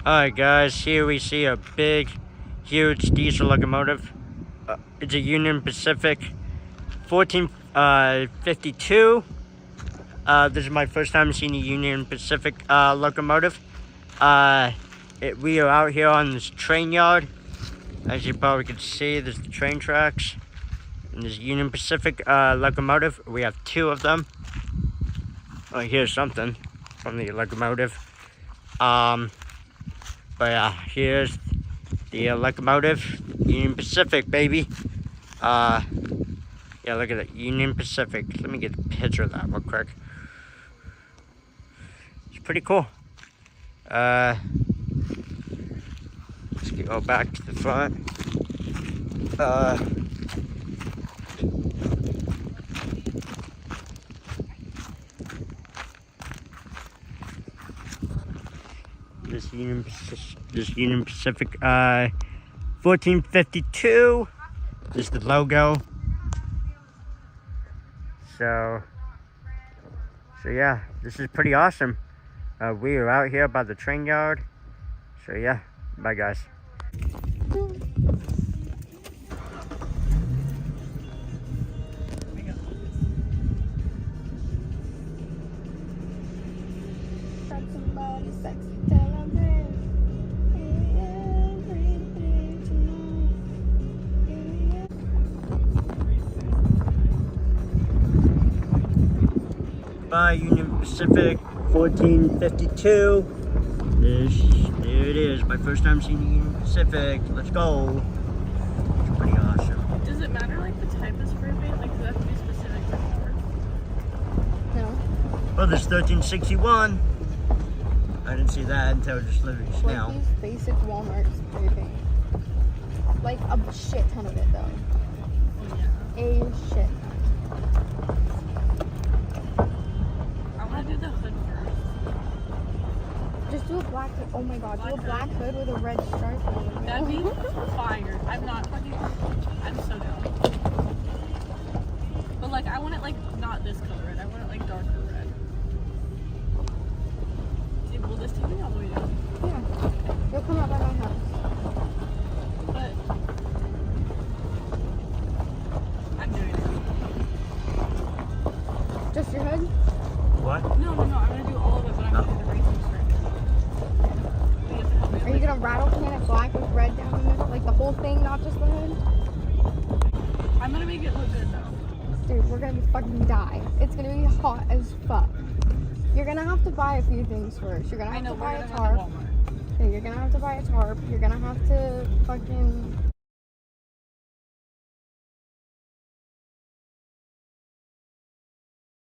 Alright guys, here we see a big, huge diesel locomotive. It's a Union Pacific 1452. This is my first time seeing a Union Pacific locomotive. We are out here on this train yard. As you probably can see, there's the train tracks. And this Union Pacific locomotive, we have two of them. Oh, here's something from the locomotive. But here's the locomotive, Union Pacific, baby. Yeah, look at that, Union Pacific. Let me get a picture of that real quick. It's pretty cool. Let's go back to the front. This Union Pacific 1452. This is the logo. So yeah, this is pretty awesome. We are out here by the train yard. So yeah, bye guys. By Union Pacific 1452. There it is. My first time seeing the Union Pacific. Let's go. It's pretty awesome. Does it matter like the type of spray paint? Like does that have to be specific for color? No. Oh, there's 1361. I didn't see that until just literally just now. Like these basic Walmart spray paint. Like a shit ton of it though. Yeah. A shit ton. Do the hood first. Just do a black hood. Oh my god, do a black hood with a red stripe over it. That'd be fire. I'm not fucking. I'm so down. But like, I want it like not this color red. I want it like darker red. Will this take me all the way down? Yeah. You'll come out by my house. But I'm doing it. Just your hood? What? No, I'm gonna do all of it, but I'm gonna do the racing strip. Are you gonna rattle can it black with red down the middle? Like the whole thing, not just the hood? I'm gonna make it look good though. Dude, we're gonna fucking die. It's gonna be hot as fuck. You're gonna have to buy a few things first. You're gonna have to buy a tarp. Okay, you're gonna have to buy a tarp. You're gonna have to fucking